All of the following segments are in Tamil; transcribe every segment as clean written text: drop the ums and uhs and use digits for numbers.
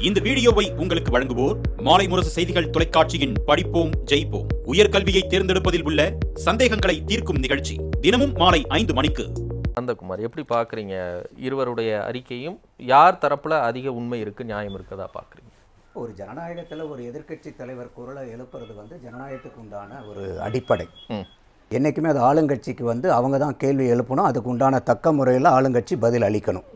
இந்த வீடியோவை உங்களுக்கு வழங்குவோர் மாலை முரசு செய்திகள் தொலைக்காட்சியின் படிப்போம் ஜெயிப்போம் உயர்கல்வியை தேர்ந்தெடுப்பதில் உள்ள சந்தேகங்களை தீர்க்கும் நிகழ்ச்சி தினமும் மாலை 5 மணிக்கு. நந்தகுமார், எப்படி பார்க்குறீங்க இருவருடைய அறிக்கையும்? யார் தரப்புல அதிக உண்மை இருக்கு, நியாயம் இருக்குதா பார்க்குறீங்க? ஒரு ஜனநாயகத்தில் ஒரு எதிர்க்கட்சி தலைவர் குரலை எழுப்புறது ஜனநாயகத்துக்கு உண்டான ஒரு அடிப்படை. என்றைக்குமே அது ஆளுங்கட்சிக்கு அவங்க தான் கேள்வி எழுப்பணும், அதுக்கு உண்டான தக்க முறையில் ஆளுங்கட்சி பதில் அளிக்கணும்.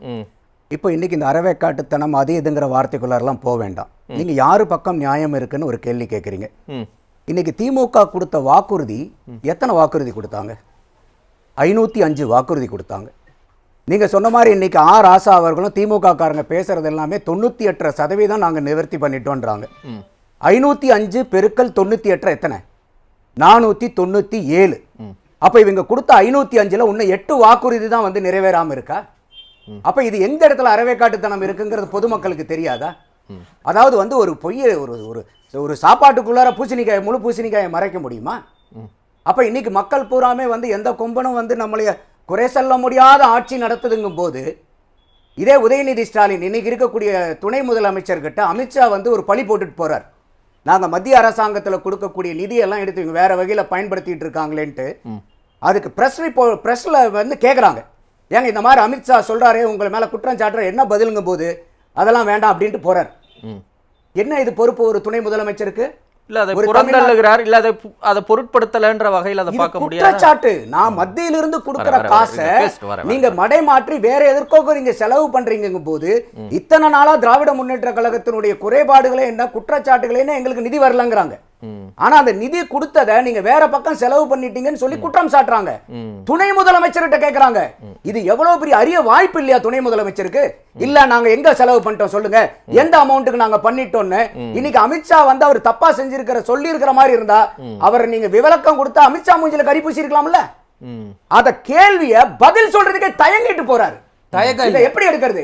இப்போ இன்றைக்கி இந்த அறவேக்காட்டுத்தனம் அது இதுங்கிற வார்த்தைக்குள்ளாரெல்லாம் போக வேண்டாம். நீங்கள் யார் பக்கம் நியாயம் இருக்குன்னு ஒரு கேள்வி கேட்குறீங்க. இன்றைக்கி திமுக கொடுத்த வாக்குறுதி எத்தனை வாக்குறுதி கொடுத்தாங்க? 505 வாக்குறுதி கொடுத்தாங்க. நீங்கள் சொன்ன மாதிரி இன்றைக்கி ராசா அவர்களும் திமுக காரங்க பேசுகிறது எல்லாமே 98% நாங்கள் நிவர்த்தி பண்ணிட்டோன்றாங்க. 505 பெருக்கல் 98 எத்தனை? 497. அப்போ இவங்க கொடுத்த 505ல் இன்னும் 8 வாக்குறுதி தான் நிறைவேறாமல் இருக்கா? அப்போ இது எந்த இடத்துல அறவேக்காட்டுத்தனம் இருக்குங்கிறது பொதுமக்களுக்கு தெரியாதா? அதாவது ஒரு பொய்யை ஒரு சாப்பாட்டுக்குள்ளார பூசணிக்காயை முழு பூசணிக்காயை மறைக்க முடியுமா? அப்போ இன்னைக்கு மக்கள் பூராமே எந்த கொம்பனும் நம்மளைய குறை சொல்ல முடியாத ஆட்சி நடத்துதுங்கும் போது இதே உதயநிதி ஸ்டாலின் இன்னைக்கு இருக்கக்கூடிய துணை முதலமைச்சர்கிட்ட அமித்ஷா ஒரு பழி போட்டுட்டு போறார். நாங்கள் மத்திய அரசாங்கத்தில் கொடுக்கக்கூடிய நிதியெல்லாம் எடுத்து இவங்க வேற வகையில் பயன்படுத்திட்டு இருக்காங்களேன்ட்டு அதுக்கு ப்ரெஸ்ல கேட்குறாங்க. ஏங்க இந்த மாதிரி அமித்ஷா சொல்றாரு, உங்களை மேலே குற்றம் சாட்டுற, என்ன பதிலுங்கும் போது அதெல்லாம் வேண்டாம் அப்படின்ட்டு போறார். என்ன இது பொறுப்பு ஒரு துணை முதலமைச்சருக்கு? இல்ல அதை புறந்தள்ளுகிறார், இல்ல அதை பொருட்படுத்தலன்ற வகையில் அதை பார்க்க முடியாது. குற்றச்சாட்டு. நான் மத்தியிலிருந்து கொடுக்கிற காசை நீங்க மடை மாற்றி வேற எதற்கோ நீங்க செலவு பண்றீங்க போது இத்தனை நாளா திராவிட முன்னேற்ற கழகத்தினுடைய குறைபாடுகளே என்ன, குற்றச்சாட்டுகளே என்ன, எங்களுக்கு நிதி வரலங்கிறாங்க. ஆனா அந்த நிதி கொடுத்ததை நீங்க வேற பக்கம் செலவு பண்ணிட்டீங்கன்னு சொல்லி குற்றம் சாட்டுறாங்க. துணை முதலமைச்சர்கிட்ட கேட்கறாங்க. இது எவ்வளவு பெரிய அரிய வாய்ப்பு இல்லையா துணை முதலமைச்சருக்கு? இல்ல நாங்க எங்க செலவு பண்ணிட்டோம் சொல்லுங்க, எந்த அமௌண்ட்டுக்கு நாங்க பண்ணிட்டோம்னு. இன்னைக்கு அமித்ஷா அவர் தப்பா செஞ்சிருக்கிற சொல்லி இருக்கிற மாதிரி இருந்தா அவரை நீங்க விவரக்கம் கொடுத்தா அமித்ஷா மூஞ்சில கறி பூசி இருக்கலாம்ல. அத கேள்விய பதில் சொல்றதுக்கே தயங்கிட்டு போறாரு. எப்படி எடுக்கிறது?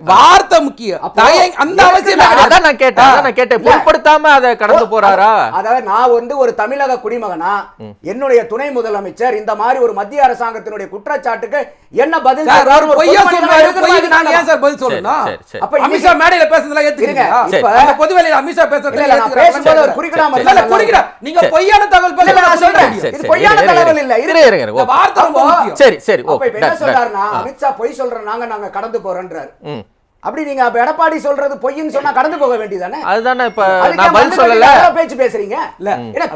வார்த்தை முக்கியம். அந்த அவசியம் நான் கேட்டேன், பொருட்படுத்தாம அதை கடந்து போறாரா? அதாவது நான் ஒரு தமிழக குடிமகனா என்னுடைய துணை முதலமைச்சர் இந்த மாதிரி ஒரு மத்திய அரசாங்கத்தினுடைய குற்றச்சாட்டுக்கு என்ன பதில் அமித்ஷா மேடையில பேசுறதுலாம் ஏத்துக்கிறீங்க? பொதுவெளியில அமித்ஷா பேசுறது குறிக்கிறாம நீங்க பொய்யான தகவல் பொய்யான நாங்க கடந்து போறோம்ன்றாரு. அப்படி நீங்க எடப்பாடி சொல்றது பொய்ன்னு சொன்னா கடந்து போக வேண்டியதானே? அதுதானே இப்ப நான் பதில் சொல்லல. பேச்சு பேசுறீங்க இல்ல,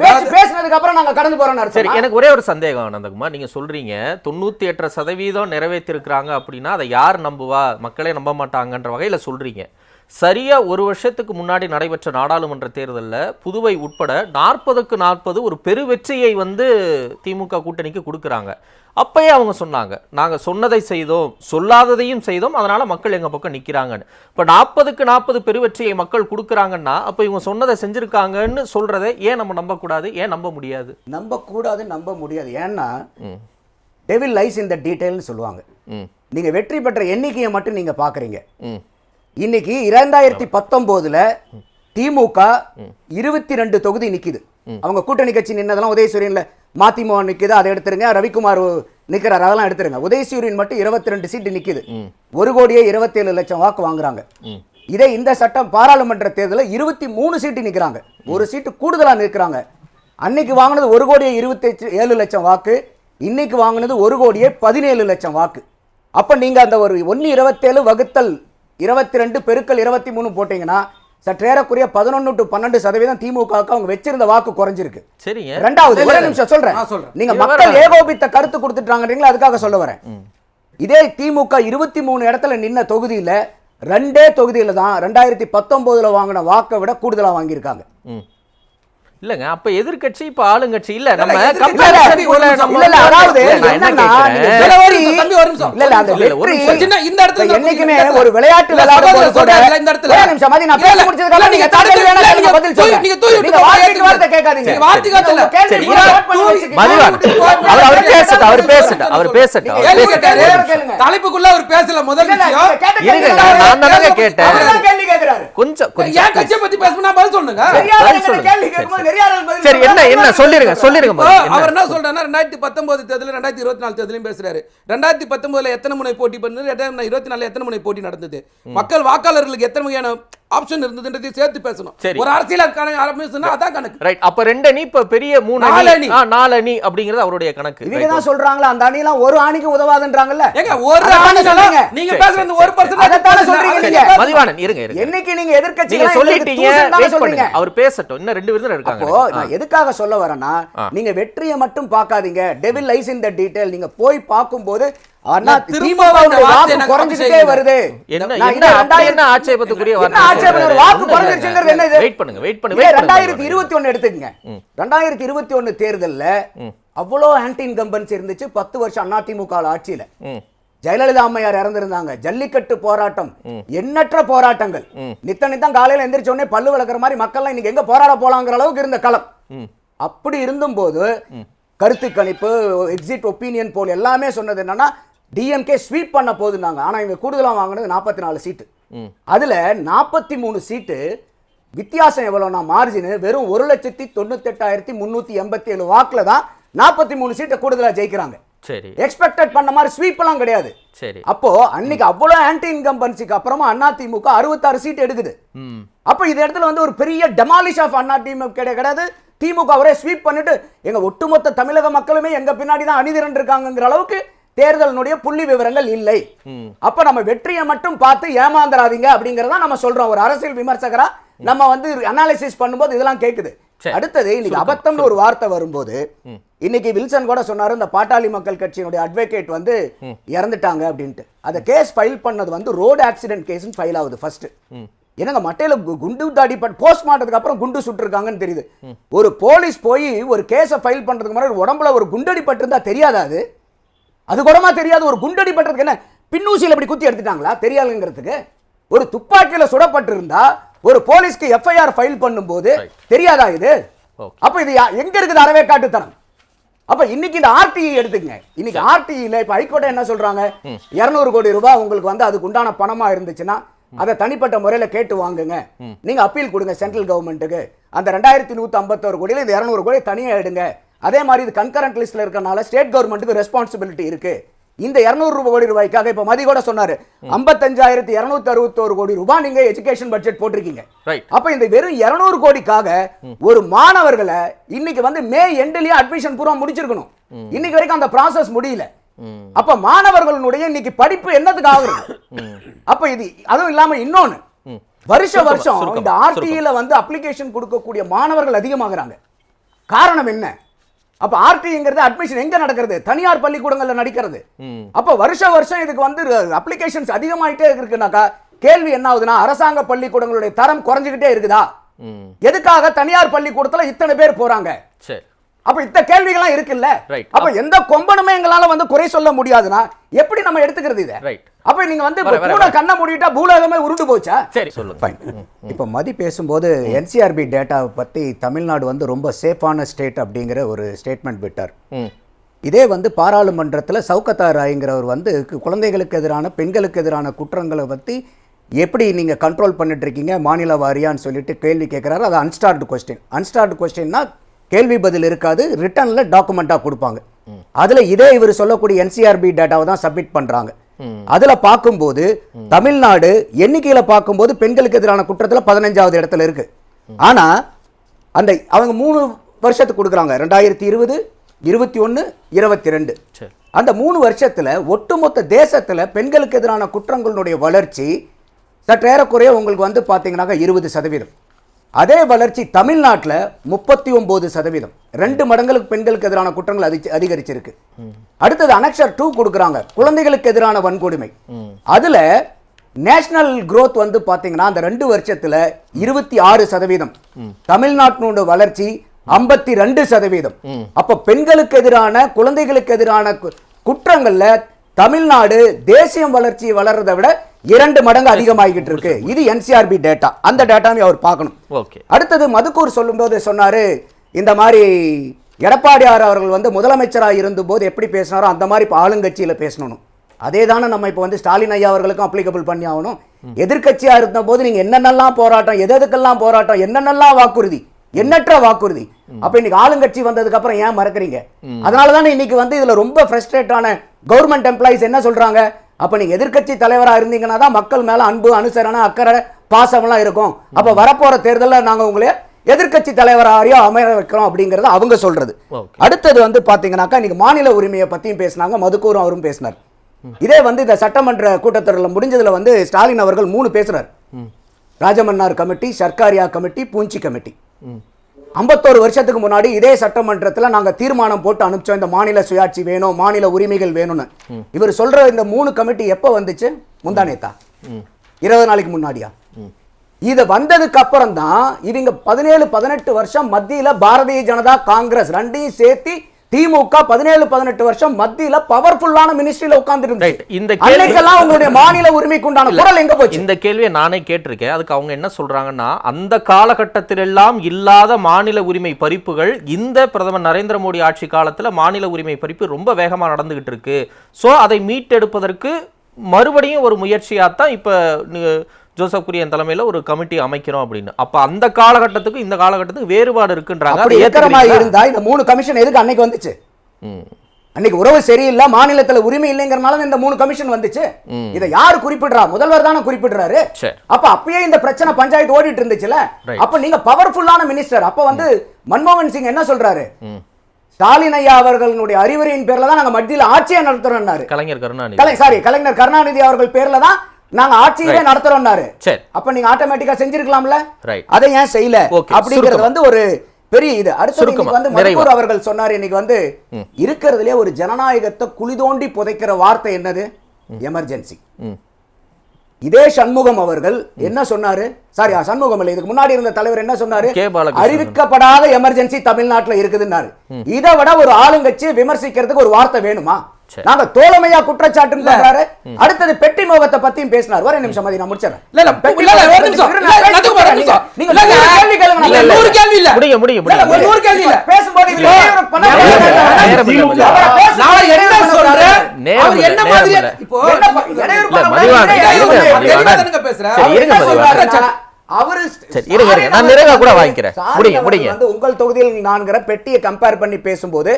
பேச்சு பேசினதுக்கு அப்புறம் நாங்க கடந்து போறோம்னு. சரி, எனக்கு ஒரே ஒரு சந்தேகம் நந்தகுமார். நீங்க சொல்றீங்க 98% நிறைவேற்றிருக்கிறாங்க அப்படின்னா அதை யார் நம்புவா, மக்களே நம்ப மாட்டாங்கன்ற வகையில சொல்றீங்க. சரியா ஒரு வருஷத்துக்கு முன்னாடி நடைபெற்ற நாடாளுமன்ற தேர்தலில் புதுவை உட்பட 40க்கு 40 ஒரு பெரு வெற்றியை திமுக கூட்டணிக்கு கொடுக்குறாங்க. அப்பயே அவங்க சொன்னாங்க, நாங்கள் சொன்னதை செய்தோம், சொல்லாததையும் செய்தோம், அதனால மக்கள் எங்க பக்கம் நிற்கிறாங்கன்னு. இப்போ 40க்கு 40 பெருவெற்றியை மக்கள் கொடுக்குறாங்கன்னா அப்போ இவங்க சொன்னதை செஞ்சிருக்காங்கன்னு சொல்றதை ஏன் நம்ம நம்பக்கூடாது, ஏன் நம்ப முடியாது? நம்ப முடியாது. ஏன்னா டெவில் லைஸ் இன் தி டீடைல்னு சொல்லுவாங்க. நீங்க வெற்றி பெற்ற எண்ணிக்கையை மட்டும் நீங்க பாக்குறீங்க. இன்னைக்கு 2019ல் திமுக 22 தொகுதி நிக்குது. அவங்க கூட்டணி கட்சி நின்னதெல்லாம் உதயசூரியன்ல மதிமுக நிக்குது, அதை எடுத்துருங்க. ரவிக்குமார் நிக்கிறார், அதெல்லாம் எடுத்துருங்க. உதயசூரியன் மட்டும் 22 சீட்டு நிக்குது. 1,27 லட்சம் வாக்கு வாங்குறாங்க. இதே இந்த சட்டம் பாராளுமன்ற தேர்தலில் 23 சீட்டு நிக்கிறாங்க, ஒரு சீட்டு கூடுதலா நிற்கிறாங்க. அன்னைக்கு வாங்கினது 1,27 லட்சம் வாக்கு, இன்னைக்கு வாங்கினது 1,17 லட்சம் வாக்கு. அப்ப நீங்க அந்த ஒரு 1,27 வகுத்தல் 22 பெருக்கல் 23 போட்டீங்கன்னா சற்றேறக்குரிய 11 to 12% திமுக அவங்க வச்சிருந்த வாக்கு குறைஞ்சிருக்கு. சரிங்க. ரெண்டாவது ஒரு நிமிஷம் சொல்றேன். நீங்க மக்கள் ஏகோபித்த கருத்து கொடுத்துட்டாங்கன்றீங்களா, அதுக்காக சொல்ல வரேன். இதே திமுக 23 இடத்துல நின்ன தொகுதியில 2 தொகுதியில தான் 2019ல் வாங்கின வாக்கை விட கூடுதலா வாங்கியிருக்காங்க. இல்லங்க, அப்ப எதிர்க்கட்சி இப்ப ஆளுங்கட்சி இல்ல. நம்ம என்னைக்குமே ஒரு விளையாட்டு தலைப்புக்குள்ள அவர் பேசல. முதல் கேட்டேன், கொஞ்சம் ஏன் கட்சியை பத்தி பேசணும் பதில் சொல்லுங்க. சரி, என்ன சொல்லிருங்க. அவர் என்ன சொல்றாருன்னா 2019 தேர்தல் 2024 தேர்தலையும் பேசுறாரு. 2019 எத்தனை முனை போட்டி பண்ணது, 2024 எத்தனை முனை போட்டி நடந்தது, மக்கள் வாக்காளர்களுக்கு எத்தனை வகையான ஆப்ஷன் இருந்ததுன்றதை சேர்த்து பேசணும். ஒரு அரசியல் ஆரம்பிச்சுன்னா அதான் கணக்கு. ரைட். அப்ப 2 அணி இப்ப பெரிய 3 அணி 4 அணி அப்படிங்கிறது அவருடைய கணக்கு. இவங்க தான் சொல்றாங்களா அந்த அணிலாம் ஒரு அணிக்கு உதவாதுன்றாங்கல்ல. ஏங்க ஒரு அணி சொல்லுங்க. நீங்க பேசுறது 1% அதத்தான சொல்றீங்க நீங்க. மதிவாணன் இருங்க. என்னைக்கு நீங்க எதிர்க்கட்சிகளா சொல்லிட்டீங்க, வெயிட் பண்ணுங்க. அவர் பேசட்டும். இன்னும் 2 விருதுல இருக்காங்க. அப்போ நான் எதுக்காக சொல்ல வரேன்னா, நீங்க வெற்றியை மட்டும் பார்க்காதீங்க. Devil lies in the detail. நீங்க போய் பாக்கும்போது அண்ணா திமுகவோட வாக்கு குறைஞ்சிட்டே வருது. என்ன ஆட்சேபத்துக்குரிய வாக்கு குறைஞ்சிருச்சுங்கிறது என்ன இது? வெயிட் பண்ணுங்க. 2021 எடுத்துக்கங்க. 2021 தேர்தல்ல அவ்வளோ ஆன்டி இன்கம்பன்சி இருந்துச்சு. 10 வருஷம் அதிமுக ஆட்சியில ஜெயலலிதா அம்மையார் இறந்திருந்தாங்க. ஜல்லிக்கட்டு போராட்டம், எண்ணற்ற போராட்டங்கள். நித்தம் காலையில எந்திரிச்ச உடனே பல்லு விளக்குற மாதிரி மக்கள்லாம் இன்னைக்கு எங்க போராட போலாங்கிற அளவுக்கு இருந்த களம். அப்படி இருந்தும் போது கருத்து கணிப்பு, எக்ஸிட் ஒப்பீனியன் போல் எல்லாமே சொன்னது என்னன்னா டிஎம்கே ஸ்வீப் பண்ண போதுனாங்க. ஆனா இவங்க கூடுதலா வாங்கினது 44 சீட்டு. அதுல 43 சீட்டு வித்தியாசம் எவ்வளவுனா மார்ஜின் வெறும் 1,98,387 வாக்குல தான் 43 சீட்டை கூடுதலா ஜெயிக்கிறாங்க. சரி, எக்ஸ்பெக்டட் பண்ண மாதிரி ஸ்வீப் எல்லாம் கிடையாது. சரி, அப்போ அன்னைக்கு அவ்வளவு ஆன்டி இன்கம்பன்சிக்கு அப்புறமா அதிமுக 66 சீட் எடுக்குது. அப்ப இந்த இடத்துல வந்து ஒரு பெரிய டெமாலிஷ் ஆஃப் அதிமுக கிடையாது. திமுக அவரே ஸ்வீப் பண்ணிட்டு எங்க ஒட்டுமொத்த தமிழக மக்களுமே எங்க பின்னாடி தான் அணிதிரண்டு இருக்காங்கிற அளவுக்கு தேர்தலினுடைய புள்ளி விவரங்கள் இல்லை. அப்ப நம்ம வெற்றியை மட்டும் பார்த்து ஏமாந்துராதீங்க அப்படிங்கறத நம்ம சொல்றோம். ஒரு அரசியல் விமர்சகரா நம்ம வந்து அனாலிசிஸ் பண்ணும்போது இதெல்லாம் கேக்குது. அடுத்தது இன்னைக்கு அபத்தம்னு ஒரு வார்த்தை வரும்போது, இன்னைக்கு வில்சன் கூட சொன்னாரு இந்த பாட்டாளி மக்கள் கட்சியினுடைய அட்வொகேட் வந்து இறந்துட்டாங்க அப்படின்ட்டு. அந்த கேஸ் ஃபைல் பண்ணது வந்து ரோடு ஆக்சிடென்ட் கேஸ் ஃபைல் ஆகுது ஃபர்ஸ்ட். என்னங்க மட்டையில குண்டு தாடி போஸ்ட்மார்ட்டத்துக்கு அப்புறம் குண்டு சுட்டுருக்காங்கன்னு தெரியுது. ஒரு போலீஸ் போய் ஒரு கேஸை ஃபைல் பண்றதுக்கு முன்னாடி உடம்புல ஒரு குண்டடி பட்டிருந்தா தெரியாதா? அது கூடமா தெரியாது. ஒரு குண்டடி பட்டதுக்கு என்ன பின்னூசியில் அப்படி குத்தி எடுத்துட்டாங்களா தெரியாதுங்கிறதுக்கு? ஒரு துப்பாக்கியில சுடப்பட்டு இருந்தா ஒரு போலீஸ்க்கு எஃப்ஐஆர் ஃபைல் பண்ணும்போது தெரியாதா இது? அப்ப இது எங்க இருக்குது அறவே காட்டுத்தனம்? அப்ப இன்னைக்கு இந்த ஆர்டிஐ எடுத்துக்கங்க. இன்னைக்கு ஆர்டிஐல இப்ப ஹைகோர்ட் என்ன சொல்றாங்க, 200 கோடி ரூபாய் உங்களுக்கு வந்து அதுக்கு உண்டான பணமா இருந்துச்சுன்னா அதை தனிப்பட்ட முறையில கேட்டு வாங்குங்க, நீங்க அப்பீல் கொடுங்க சென்ட்ரல் கவர்மெண்ட்டுக்கு. அந்த 2151 கோடியில இது 200 கோடி தனியா எடுங்க. அதே மாதிரி இது கன்கரண்ட் லிஸ்ட்ல இருக்கனால ஸ்டேட் கவர்மெண்ட்டுக்கு ரெஸ்பான்சிபிலிட்டி இருக்கு. இந்த 200 கோடி ரூபாய்க்காக இப்ப மதி கூட சொன்னாரு 55,261 கோடி ரூபாய் நீங்க எஜுகேஷன் பட்ஜெட் போட்டிருக்கீங்க. அப்ப இந்த வெறும் 200 கோடிக்காக ஒரு மாணவர்களை இன்னைக்கு வந்து மே எண்ட்லயே அட்மிஷன் பூரா முடிச்சிருக்கணும். இன்னைக்கு வரைக்கும் அந்த ப்ராசஸ் முடியல. அப்ப மாணவர்களுடைய இன்னைக்கு படிப்பு என்னத்துக்கு ஆகுது? அப்ப இது அதுவும் இல்லாம இன்னொன்னு, வருஷம் இந்த ஆர்டிஐல வந்து அப்ளிகேஷன் கொடுக்கக்கூடிய மாணவர்கள் அதிகமாகறாங்க. காரணம் என்ன? அப்ப ஆர்டிங்கிறது அட்மிஷன் எங்க நடக்கிறது? தனியார் பள்ளிக்கூடங்கள்ல நடக்கிறது. அப்ப வருஷம் இதுக்கு வந்து அப்ளிகேஷன்ஸ் அதிகமாயிட்டே இருக்குனாக்கா கேள்வி என்ன ஆகுதுன்னா அரசாங்க பள்ளிக்கூடங்களுடைய தரம் குறைஞ்சிக்கிட்டே இருக்குதா? எதுக்காக தனியார் பள்ளிக்கூடத்துல இத்தனை பேர் போறாங்க? அப்ப இந்த கேள்விகள்லாம் இருக்குல்ல. அப்ப எந்த கொம்பனுமே எங்களால வந்து குறை சொல்ல முடியாதுன்னா எப்படி நம்ம எடுத்துக்கிறது இத? அப்ப நீங்க வந்து பூனை கண்ணை மூடிட்டா பூலோகமே உருண்டு போச்சா? சரி சொல்லுங்க. இப்ப மதி பேசும்போது என்சிஆர்பி டேட்டாவை பத்தி தமிழ்நாடு வந்து ரொம்ப சேஃபான ஸ்டேட் அப்படிங்கிற ஒரு ஸ்டேட்மெண்ட் விட்டார். இதே வந்து பாராளுமன்றத்தில் சௌகத்தா ராய்ங்கிறவர் வந்து குழந்தைகளுக்கு எதிரான பெண்களுக்கு எதிரான குற்றங்களை பற்றி எப்படி நீங்கள் கண்ட்ரோல் பண்ணிட்டு இருக்கீங்க மாநில வாரியான்னு சொல்லிட்டு கேள்வி கேட்குறாரு. அது அன்ஸ்டார்டு கொஸ்டின். அன்ஸ்டார்டு கொஸ்டின்னா கேள்வி பதில் இருக்காது, ரிட்டர்னில் டாக்குமெண்ட்டாக கொடுப்பாங்க. அதில் இதே இவர் சொல்லக்கூடிய என்சிஆர்பி டேட்டாவை தான் சப்மிட் பண்ணுறாங்க. அதில் பார்க்கும்போது தமிழ்நாடு எண்ணிக்கையில் பார்க்கும்போது பெண்களுக்கு எதிரான குற்றத்தில் 15வது இடத்துல இருக்கு. ஆனால் அந்த அவங்க 3 வருஷத்துக்கு கொடுக்குறாங்க, 2020, 21, 22. அந்த 3 வருஷத்தில் ஒட்டுமொத்த தேசத்தில் பெண்களுக்கு எதிரான குற்றங்களுடைய வளர்ச்சி சற்றேறக்குறைய உங்களுக்கு வந்து பார்த்தீங்கன்னாக்கா 20%. அதே வளர்ச்சி தமிழ்நாட்டில் 39%. 2 மடங்களுக்கு பெண்களுக்கு எதிரான குற்றங்கள் அதிகரிச்சிருக்கு. அடுத்தது அனெக்சர் 2 கொடுக்குறாங்க, குழந்தைகளுக்கு எதிரான வன்கொடுமை. அதுல நேஷனல் growth வந்து பாத்தீங்கன்னா அந்த 2 வருஷத்துல 26%. தமிழ்நாட்டினோட வளர்ச்சி 52%. அப்ப பெண்களுக்கு எதிரான குழந்தைகளுக்கு எதிரான குற்றங்கள்ல தமிழ்நாடு தேசியம் வளர்ச்சி வளர்றதை விட 2 மடங்கு அதிகமாகிட்டு இருக்கு. இது என்சிஆர்பி டேட்டா. அந்த டேட்டாவை அவர் பார்க்கணும். அடுத்தது மதுக்கூர் சொல்லும்போது சொன்னாரு, இந்த மாதிரி எடப்பாடியார் அவர்கள் வந்து முதலமைச்சராக இருந்தபோது எப்படி பேசினாரோ அந்த மாதிரி இப்போ ஆளுங்கட்சியில் பேசணும். அதே தானே நம்ம இப்போ வந்து ஸ்டாலின் ஐயா அவர்களுக்கும் அப்ளிகபிள் பண்ணி ஆகணும். எதிர்க்கட்சியா இருந்த போது நீங்க என்னென்னலாம் போராட்டம், எதுக்கெல்லாம் போராட்டம், என்னென்னலாம் வாக்குறுதி, எண்ணற்ற வாக்குறுதி. அப்ப இன்னைக்கு ஆளுங்கட்சி வந்ததுக்கு அப்புறம் ஏன் மறக்கறீங்க? அதனாலதான் இன்னைக்கு வந்து இதுல ரொம்ப ஃப்ரஸ்ட்ரேட்டான கவர்மெண்ட் எம்ப்ளாயிஸ் என்ன சொல்றாங்க, அப்ப நீங்க எதிர்க்கட்சி தலைவரா இருந்தீங்கன்னா தான் மக்கள் மேல அன்பு, அனுசரணை, அக்கறை, பாசம் எல்லாம் இருக்கும். அப்ப வரப்போற தேர்தலில் நாங்க உங்களை எதிர்க்கட்சி தலைவராரியோ அமைய வைக்கிறோம் அப்படிங்கறத அவங்க சொல்றது. அடுத்தது வந்து பாத்தீங்கன்னாக்கா இன்னைக்கு மாநில உரிமையை பத்தியும் பேசினாங்க, மதுக்கூரும் அவரும் பேசினார். இதே வந்து இந்த சட்டமன்ற கூட்டத்தொடரில் முடிஞ்சதுல வந்து ஸ்டாலின் அவர்கள் 3 பேசுறார். Rajamannar committee, Sarkaria committee, Punchhi committee. 51 வருஷத்துக்கு முன்னாடி இதே சட்டமன்றத்தில் நாங்க தீர்மானம் போட்டு அனுப்பிச்சோம், இந்த மாநில சுயாட்சி வேணும், மாநில உரிமைகள் வேணும்னு. இவர் சொல்ற இந்த 3 கமிட்டி எப்ப வந்துச்சு? முந்தானேத்தா, 20 நாளைக்கு முன்னாடியா? இது வந்ததுக்கு அப்புறம் தான் இவங்க 17-18 வருஷம் மத்தியில பாரதிய ஜனதா காங்கிரஸ் ரெண்டையும் சேர்த்து திமுக 17-18 வருஷம் மத்தியில பவர்ஃபுல்லான மினிஸ்ட்ரியில உட்கார்ந்துட்டு இந்த கேள்விக்கெல்லாம் உங்களுடைய மாநில உரிமைக்கு உண்டான குரல் எங்க போச்சு? இந்த கேள்வியை நானே கேட்டிருக்கேன். அதுக்கு அவங்க என்ன சொல்றாங்கன்னா, அந்த காலகட்டத்திலெல்லாம் இல்லாத மாநில உரிமை பறிப்புகள் இந்த பிரதமர் நரேந்திர மோடி ஆட்சி காலத்துல மாநில உரிமை பறிப்பு ரொம்ப வேகமா நடந்துகிட்டு இருக்கு. சோ அதை மீட்டெடுப்பதற்கு மறுபடியும் ஒரு முயற்சியாத்தான் இப்ப ஜோசப் குரியன் தலைமையில ஒரு கமிட்டி அமைக்கிறோம் அப்படின்னு. அப்ப அந்த காலகட்டத்துக்கு இந்த காலகட்டத்துக்கு வேறுபாடு இருக்குன்றாங்க. அப்படி ஏக்கரமா இருந்தா இந்த 3 கமிஷன் எதுக்கு அன்னைக்கு வந்துச்சு? அன்னைக்கு உறவு சரியில்லை, மாநிலத்துல உரிமை இல்லைங்கிறனால இந்த 3 கமிஷன் வந்துச்சு. இதை யாரு குறிப்பிடுறா? முதல்வர் தானே குறிப்பிடுறாரு. அப்ப அப்பயே இந்த பிரச்சனை பஞ்சாயத்து ஓடிட்டு இருந்துச்சுல. அப்ப நீங்க பவர்ஃபுல்லான மினிஸ்டர். அப்ப வந்து மன்மோகன் சிங் என்ன சொல்றாரு? ஸ்டாலின் ஐயா அவர்களுடைய அறிவுரையின் பேர்ல தான் நாங்க மத்தியில் ஆட்சியை நடத்துறோம்னாரு. கலைஞர் கருணாநிதி அவர்கள் பேர்ல தான் நாங்க ஆட்சியே நடத்துறோம்னாரு. அப்ப நீங்க ஆட்டோமேட்டிக்கா செஞ்சிருக்கலாம்ல, அதை ஏன் செய்யல? அப்படிங்கிறது வந்து ஒரு பெரிய இது. அடுத்து வந்து மதுக்கூர் அவர்கள் சொன்னார், இன்னைக்கு வந்து இருக்கிறதுலே ஒரு ஜனநாயகத்தை குழி தோண்டி புதைக்கிற வார்த்தை என்னது? எமர்ஜென்சி. இதே சண்முகம் அவர்கள் என்ன சொன்னாரு? சாரி, சண்முகம் இல்ல, இதுக்கு முன்னாடி இருந்த தலைவர் என்ன சொன்னாரு? அறிவிக்கப்படாத எமர்ஜென்சி தமிழ்நாட்டுல இருக்குதுன்னாரு. இதை விட ஒரு ஆளுங்கட்சி விமர்சிக்கிறதுக்கு ஒரு வார்த்தை வேணுமா? நாங்க தோழமையா குற்றச்சாட்டு பண்றாரு. அடுத்தது பெட்டி மோகத்தை பத்தியும் பேசினார். ஒரு நிமிஷம் மதி, நான் முடிச்சறேன். உங்கள் தொகுதியில் நான்கிற பெட்டியை கம்பேர் பண்ணி பேசும்போது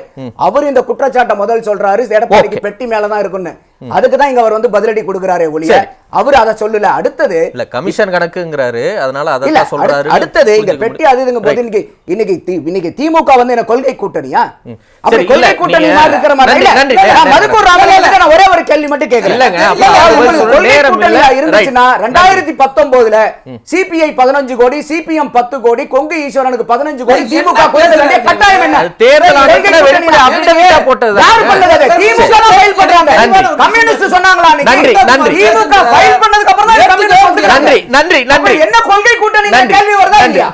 அவர் இந்த குற்றச்சாட்டை முதல் சொல்றாரு, எடப்பாடிக்கு பெட்டி மேலதான் இருக்குன்னு. அதுக்குதான் இங்க அவர் வந்து பதிலடி கொடுக்கிறாரே ஒழிய அவர் அதை சொல்லல. அடுத்தது இல்ல கமிஷன் கணக்குங்கிறாரு, அதனால அத சொல்றாரு. அடுத்தது இங்க பெட்டி அதுங்க போது இன்னைக்கு திமுக வந்து என்ன கொள்கை கூட்டணியா? அப்படி கொள்கை கூட்டணி மாதிரி இருக்கிற மாதிரி மதுக்கூர் ராமதாஸ் நான் ஒரே ஒரு கேள்வி மட்டும் கேக்குறேன். கொள்கை கூட்டணியா இருந்துச்சுன்னா 2019ல சிபிஐ 15 கோடி, சிபிஎம் 10 கோடி, கொங்கு ஈஸ்வரனுக்கு 15 கோடி திமுக கொடுக்க வேண்டிய கட்டாயம் என்ன? தேர்தல் வெளிப்படையா போட்டது யார் பண்ணது? திமுக தான் ஃபைல் பண்றாங்க. கம்யூனிஸ்ட் சொன்னாங்களா? நன்றி நன்றி. திமுக ஃபைல் பண்ணதுக்கு அப்புறம் தான் நன்றி நன்றி நன்றி. என்ன கொள்கை கூட்டணி கேள்வி வருதா இல்லையா?